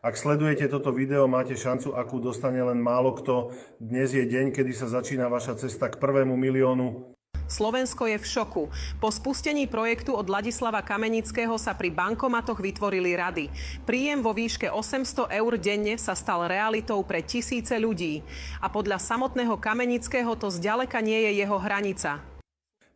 Ak sledujete toto video, máte šancu, akú dostane len málo kto. Dnes je deň, kedy sa začína vaša cesta k 1. miliónu. Slovensko je v šoku. Po spustení projektu od Ladislava Kamenického sa pri bankomatoch vytvorili rady. Príjem vo výške 800 eur denne sa stal realitou pre tisíce ľudí. A podľa samotného Kamenického to zďaleka nie je jeho hranica.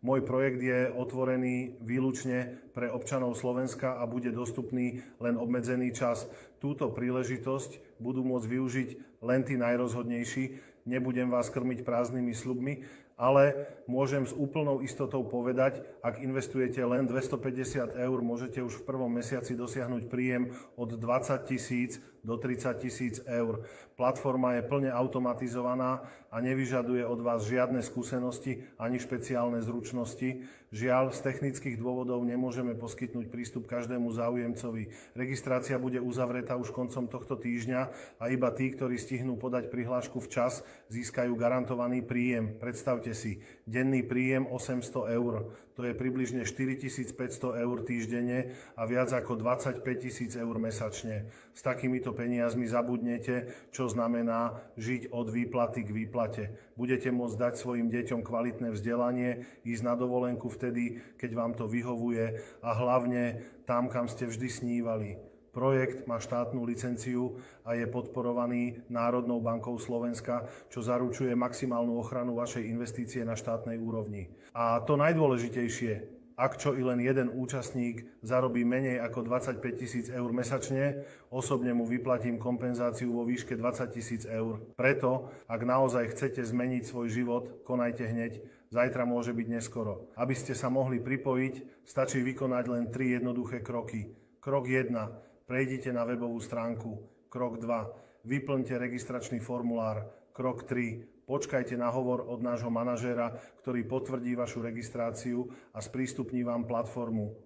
Môj projekt je otvorený výlučne pre občanov Slovenska a bude dostupný len obmedzený čas. Túto príležitosť budú môcť využiť len tí najrozhodnejší. Nebudem vás krmiť prázdnymi sľubmi, ale môžem s úplnou istotou povedať, ak investujete len 250 eur, môžete už v prvom mesiaci dosiahnuť príjem od 20 000 do 30 000 eur. Platforma je plne automatizovaná a nevyžaduje od vás žiadne skúsenosti ani špeciálne zručnosti. Žiaľ, z technických dôvodov nemôžeme poskytnúť prístup každému záujemcovi. Registrácia bude uzavretá už koncom tohto týždňa a iba tí, ktorí stihnú podať prihlášku včas, získajú garantovaný príjem. Predstavte si, denný príjem 800 eur. To je približne 4500 eur týždenne a viac ako 25 000 eur mesačne. S takýmito peniazmi zabudnete, čo znamená žiť od výplaty k výplate. Budete môcť dať svojim deťom kvalitné vzdelanie, ísť na dovolenku vtedy, keď vám to vyhovuje a hlavne tam, kam ste vždy snívali. Projekt má štátnu licenciu a je podporovaný Národnou bankou Slovenska, čo zaručuje maximálnu ochranu vašej investície na štátnej úrovni. A to najdôležitejšie, ak čo i len jeden účastník zarobí menej ako 25 000 eur mesačne, osobne mu vyplatím kompenzáciu vo výške 20 000 eur. Preto, ak naozaj chcete zmeniť svoj život, konajte hneď. Zajtra môže byť neskoro. Aby ste sa mohli pripojiť, stačí vykonať len 3 jednoduché kroky. Krok 1. Prejdite na webovú stránku. Krok 2. Vyplňte registračný formulár. Krok 3. Počkajte na hovor od nášho manažéra, ktorý potvrdí vašu registráciu a sprístupní vám platformu.